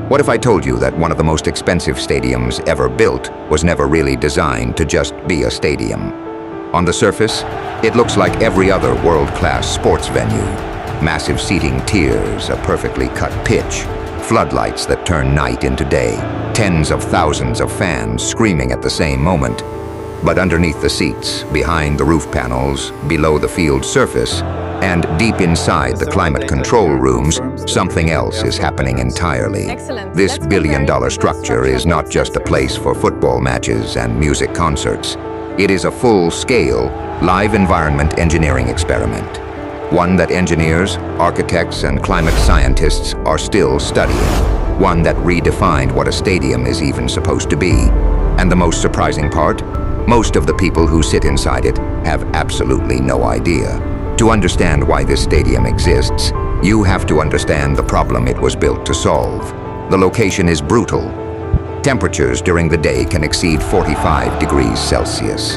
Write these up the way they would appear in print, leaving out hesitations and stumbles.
What if I told you that one of the most expensive stadiums ever built was never really designed to just be a stadium? On the surface, it looks like every other world-class sports venue. Massive seating tiers, a perfectly cut pitch, floodlights that turn night into day, tens of thousands of fans screaming at the same moment. But underneath the seats, behind the roof panels, below the field surface, and deep inside the climate control rooms, something else is happening entirely. This billion-dollar structure is not just a place for football matches and music concerts. It is a full-scale, live environment engineering experiment. One that engineers, architects, and climate scientists are still studying. One that redefined what a stadium is even supposed to be. And the most surprising part? Most of the people who sit inside it have absolutely no idea. To understand why this stadium exists, you have to understand the problem it was built to solve. The location is brutal. Temperatures during the day can exceed 45 degrees Celsius.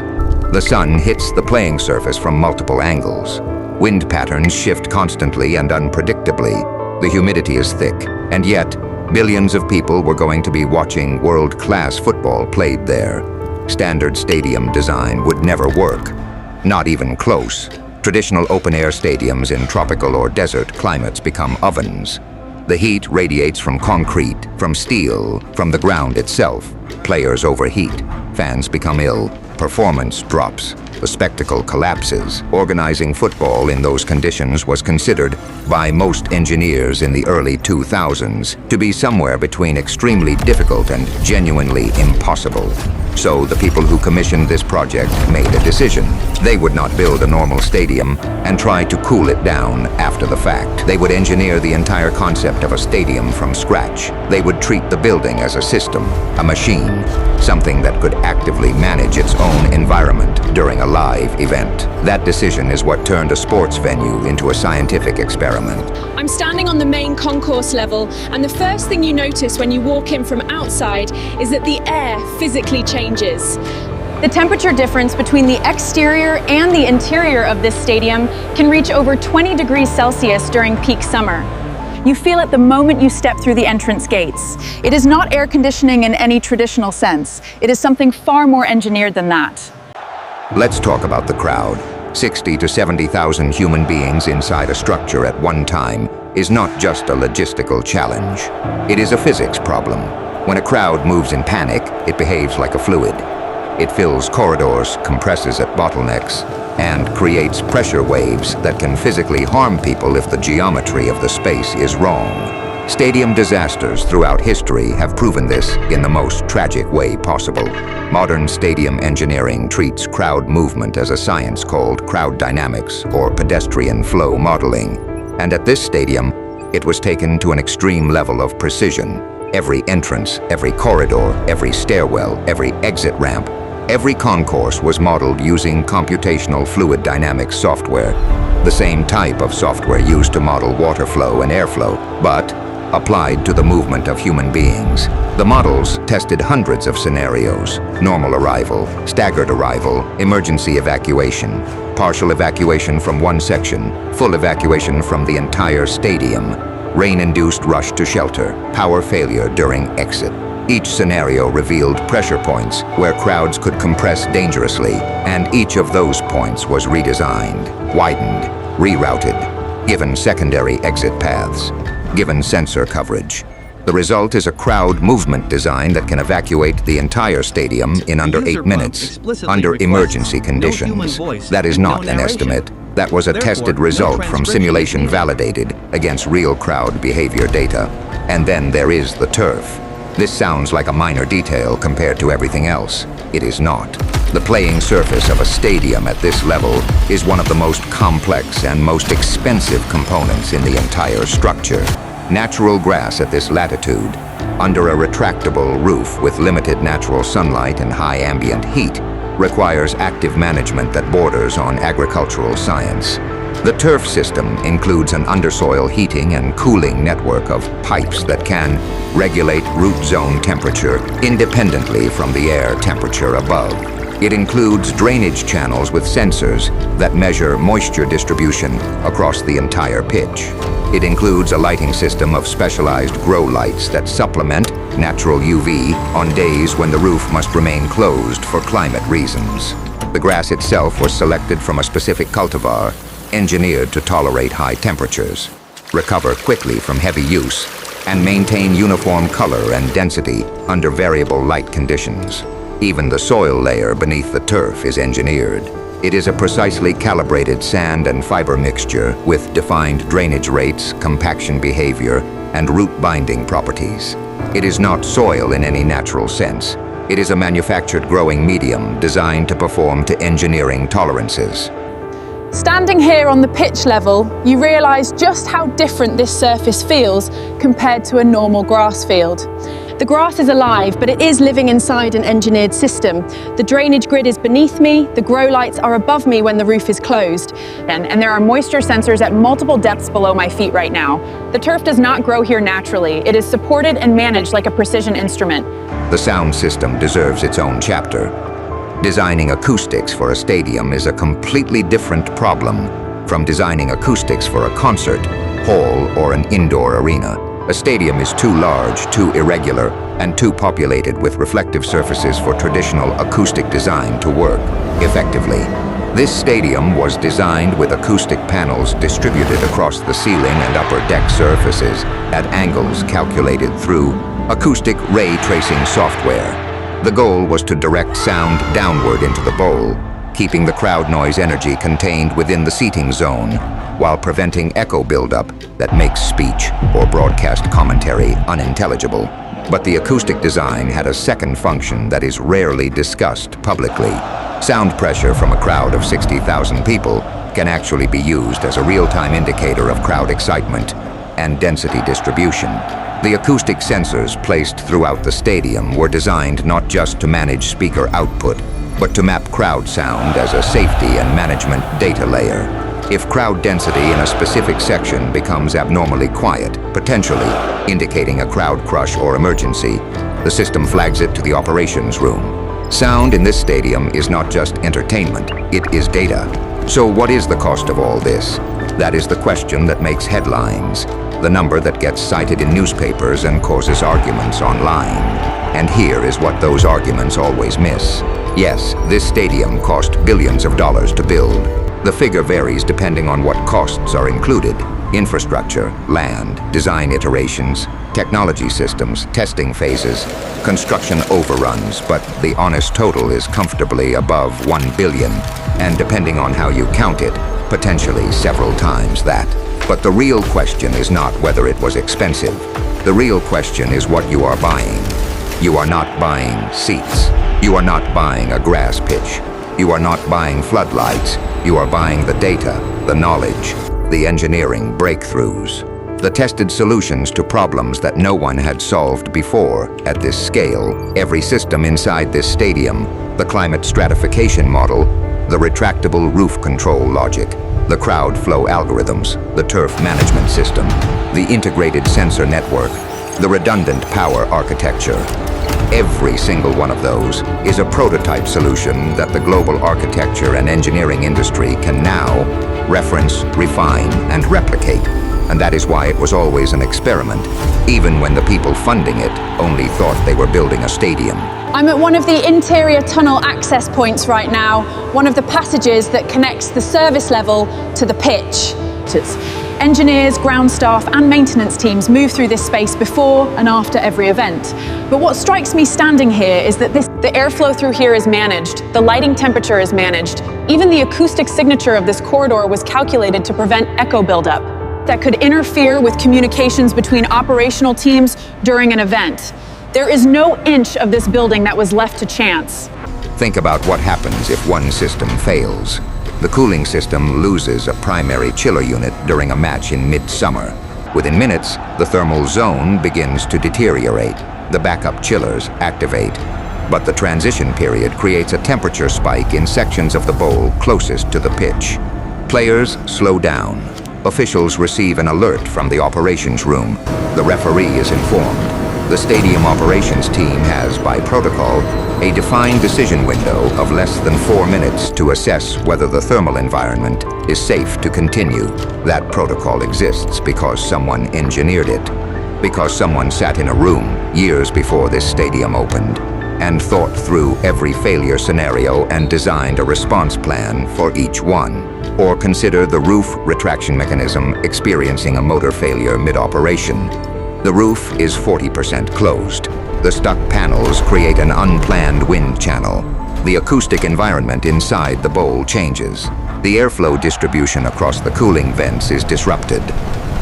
The sun hits the playing surface from multiple angles. Wind patterns shift constantly and unpredictably. The humidity is thick, and yet, billions of people were going to be watching world-class football played there. Standard stadium design would never work. Not even close. Traditional open-air stadiums in tropical or desert climates become ovens. The heat radiates from concrete, from steel, from the ground itself. Players overheat. Fans become ill. Performance drops. The spectacle collapses. Organizing football in those conditions was considered, by most engineers in the early 2000s, to be somewhere between extremely difficult and genuinely impossible. So the people who commissioned this project made a decision. They would not build a normal stadium and try to cool it down after the fact. They would engineer the entire concept of a stadium from scratch. They would treat the building as a system, a machine, something that could actively manage its own environment during a live event. That decision is what turned a sports venue into a scientific experiment. I'm standing on the main concourse level, and the first thing you notice when you walk in from outside is that the air physically changes. The temperature difference between the exterior and the interior of this stadium can reach over 20 degrees Celsius during peak summer. You feel it the moment you step through the entrance gates. It is not air conditioning in any traditional sense. It is something far more engineered than that. Let's talk about the crowd. 60 to 70,000 human beings inside a structure at one time is not just a logistical challenge. It is a physics problem. When a crowd moves in panic, it behaves like a fluid. It fills corridors, compresses at bottlenecks, and creates pressure waves that can physically harm people if the geometry of the space is wrong. Stadium disasters throughout history have proven this in the most tragic way possible. Modern stadium engineering treats crowd movement as a science called crowd dynamics or pedestrian flow modeling. And at this stadium, it was taken to an extreme level of precision. Every entrance, every corridor, every stairwell, every exit ramp, every concourse was modeled using computational fluid dynamics software, the same type of software used to model water flow and airflow, but applied to the movement of human beings. The models tested hundreds of scenarios: normal arrival, staggered arrival, emergency evacuation, partial evacuation from one section, full evacuation from the entire stadium, rain-induced rush to shelter, power failure during exit. Each scenario revealed pressure points where crowds could compress dangerously, and each of those points was redesigned, widened, rerouted, given secondary exit paths, given sensor coverage. The result is a crowd movement design that can evacuate the entire stadium in under 8 minutes, under emergency conditions. That is not an estimate. That was a tested result from simulation validated against real crowd behavior data. And then there is the turf. This sounds like a minor detail compared to everything else. It is not. The playing surface of a stadium at this level is one of the most complex and most expensive components in the entire structure. Natural grass at this latitude, under a retractable roof with limited natural sunlight and high ambient heat, requires active management that borders on agricultural science. The turf system includes an undersoil heating and cooling network of pipes that can regulate root zone temperature independently from the air temperature above. It includes drainage channels with sensors that measure moisture distribution across the entire pitch. It includes a lighting system of specialized grow lights that supplement natural UV on days when the roof must remain closed for climate reasons. The grass itself was selected from a specific cultivar, engineered to tolerate high temperatures, recover quickly from heavy use, and maintain uniform color and density under variable light conditions. Even the soil layer beneath the turf is engineered. It is a precisely calibrated sand and fiber mixture with defined drainage rates, compaction behavior, and root binding properties. It is not soil in any natural sense. It is a manufactured growing medium designed to perform to engineering tolerances. Standing here on the pitch level, you realize just how different this surface feels compared to a normal grass field. The grass is alive, but it is living inside an engineered system. The drainage grid is beneath me, the grow lights are above me when the roof is closed, and there are moisture sensors at multiple depths below my feet right now. The turf does not grow here naturally. It is supported and managed like a precision instrument. The sound system deserves its own chapter. Designing acoustics for a stadium is a completely different problem from designing acoustics for a concert, hall, or an indoor arena. A stadium is too large, too irregular, and too populated with reflective surfaces for traditional acoustic design to work effectively. This stadium was designed with acoustic panels distributed across the ceiling and upper deck surfaces at angles calculated through acoustic ray tracing software. The goal was to direct sound downward into the bowl, keeping the crowd noise energy contained within the seating zone, while preventing echo buildup that makes speech or broadcast commentary unintelligible. But the acoustic design had a second function that is rarely discussed publicly. Sound pressure from a crowd of 60,000 people can actually be used as a real-time indicator of crowd excitement and density distribution. The acoustic sensors placed throughout the stadium were designed not just to manage speaker output, but to map crowd sound as a safety and management data layer. If crowd density in a specific section becomes abnormally quiet, potentially indicating a crowd crush or emergency, the system flags it to the operations room. Sound in this stadium is not just entertainment, it is data. So what is the cost of all this? That is the question that makes headlines, the number that gets cited in newspapers and causes arguments online. And here is what those arguments always miss. Yes, this stadium cost billions of dollars to build. The figure varies depending on what costs are included: infrastructure, land, design iterations, technology systems, testing phases, construction overruns, but the honest total is comfortably above $1 billion, and depending on how you count it, potentially several times that. But the real question is not whether it was expensive. The real question is what you are buying. You are not buying seats. You are not buying a grass pitch. You are not buying floodlights. You are buying the data, the knowledge, the engineering breakthroughs, the tested solutions to problems that no one had solved before at this scale. Every system inside this stadium, the climate stratification model, the retractable roof control logic, the crowd flow algorithms, the turf management system, the integrated sensor network, the redundant power architecture. Every single one of those is a prototype solution that the global architecture and engineering industry can now reference, refine, and replicate. And that is why it was always an experiment, even when the people funding it only thought they were building a stadium. I'm at one of the interior tunnel access points right now, one of the passages that connects the service level to the pitch. Engineers, ground staff, and maintenance teams move through this space before and after every event. But what strikes me standing here is that the airflow through here is managed, the lighting temperature is managed. Even the acoustic signature of this corridor was calculated to prevent echo buildup that could interfere with communications between operational teams during an event. There is no inch of this building that was left to chance. Think about what happens if one system fails. The cooling system loses a primary chiller unit during a match in mid-summer. Within minutes, the thermal zone begins to deteriorate. The backup chillers activate. But the transition period creates a temperature spike in sections of the bowl closest to the pitch. Players slow down. Officials receive an alert from the operations room. The referee is informed. The stadium operations team has, by protocol, a defined decision window of less than 4 minutes to assess whether the thermal environment is safe to continue. That protocol exists because someone engineered it, because someone sat in a room years before this stadium opened and thought through every failure scenario and designed a response plan for each one. Or consider the roof retraction mechanism experiencing a motor failure mid-operation. The roof is 40% closed. The stuck panels create an unplanned wind channel. The acoustic environment inside the bowl changes. The airflow distribution across the cooling vents is disrupted.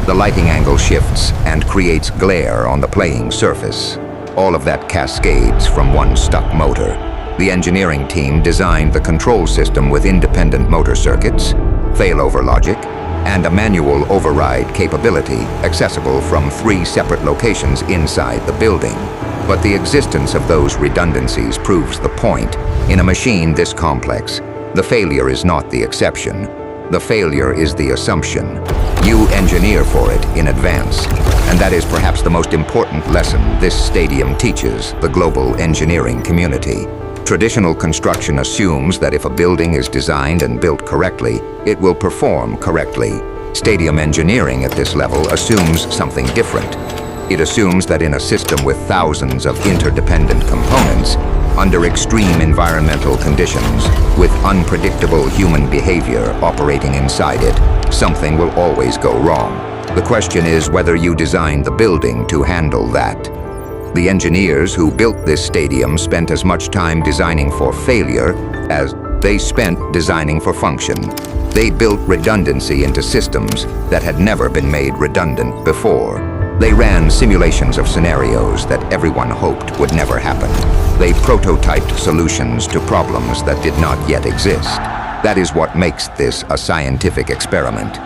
The lighting angle shifts and creates glare on the playing surface. All of that cascades from one stuck motor. The engineering team designed the control system with independent motor circuits, failover logic, and a manual override capability accessible from 3 separate locations inside the building. But the existence of those redundancies proves the point. In a machine this complex, the failure is not the exception. The failure is the assumption. You engineer for it in advance. And that is perhaps the most important lesson this stadium teaches the global engineering community. Traditional construction assumes that if a building is designed and built correctly, it will perform correctly. Stadium engineering at this level assumes something different. It assumes that in a system with thousands of interdependent components, under extreme environmental conditions, with unpredictable human behavior operating inside it, something will always go wrong. The question is whether you designed the building to handle that. The engineers who built this stadium spent as much time designing for failure as they spent designing for function. They built redundancy into systems that had never been made redundant before. They ran simulations of scenarios that everyone hoped would never happen. They prototyped solutions to problems that did not yet exist. That is what makes this a scientific experiment.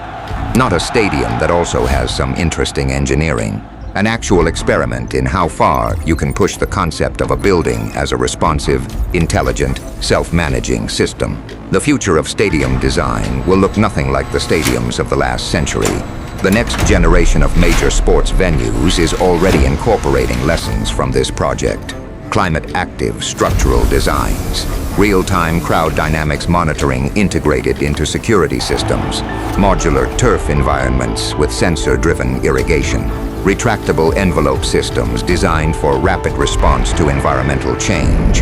Not a stadium that also has some interesting engineering. An actual experiment in how far you can push the concept of a building as a responsive, intelligent, self-managing system. The future of stadium design will look nothing like the stadiums of the last century. The next generation of major sports venues is already incorporating lessons from this project. Climate-active structural designs, real-time crowd dynamics monitoring integrated into security systems, modular turf environments with sensor-driven irrigation, retractable envelope systems designed for rapid response to environmental change,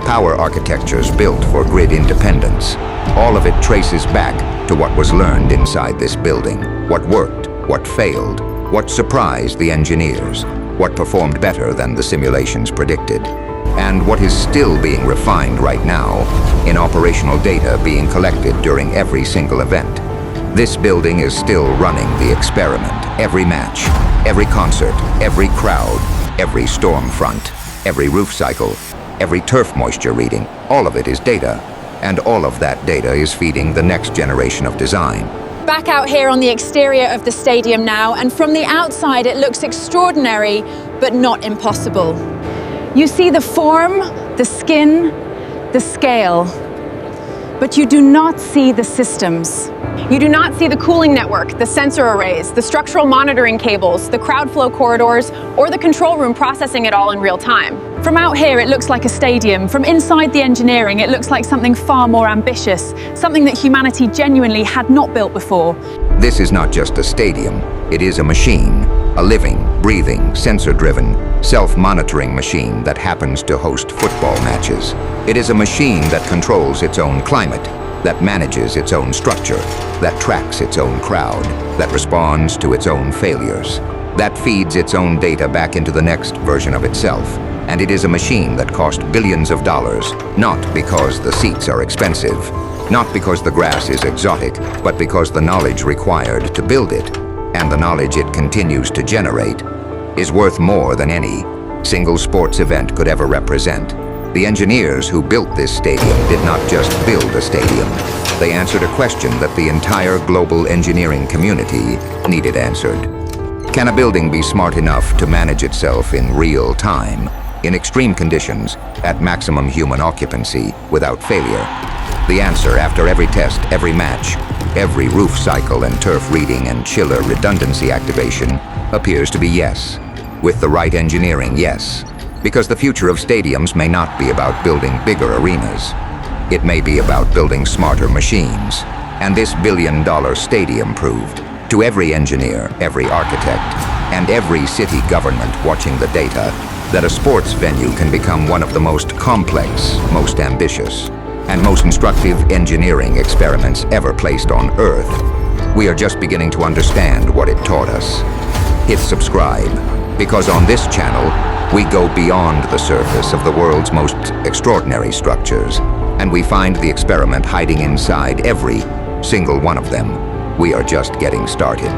power architectures built for grid independence. All of it traces back to what was learned inside this building, what worked, what failed, what surprised the engineers, what performed better than the simulations predicted, and what is still being refined right now in operational data being collected during every single event. This building is still running the experiment. Every match, every concert, every crowd, every storm front, every roof cycle, every turf moisture reading, all of it is data. And all of that data is feeding the next generation of design. Back out here on the exterior of the stadium now, and from the outside it looks extraordinary, but not impossible. You see the form, the skin, the scale, but you do not see the systems. You do not see the cooling network, the sensor arrays, the structural monitoring cables, the crowd flow corridors, or the control room processing it all in real time. From out here, it looks like a stadium. From inside the engineering, it looks like something far more ambitious, something that humanity genuinely had not built before. This is not just a stadium, it is a machine, a living, breathing, sensor-driven, self-monitoring machine that happens to host football matches. It is a machine that controls its own climate, that manages its own structure, that tracks its own crowd, that responds to its own failures, that feeds its own data back into the next version of itself. And it is a machine that cost billions of dollars, not because the seats are expensive, not because the grass is exotic, but because the knowledge required to build it, and the knowledge it continues to generate, is worth more than any single sports event could ever represent. The engineers who built this stadium did not just build a stadium. They answered a question that the entire global engineering community needed answered. Can a building be smart enough to manage itself in real time, in extreme conditions, at maximum human occupancy, without failure? The answer after every test, every match, every roof cycle and turf reading and chiller redundancy activation appears to be yes. With the right engineering, yes. Because the future of stadiums may not be about building bigger arenas. It may be about building smarter machines. And this billion-dollar stadium proved, to every engineer, every architect, and every city government watching the data, that a sports venue can become one of the most complex, most ambitious, and most instructive engineering experiments ever placed on Earth. We are just beginning to understand what it taught us. Hit subscribe, because on this channel, we go beyond the surface of the world's most extraordinary structures, and we find the experiment hiding inside every single one of them. We are just getting started.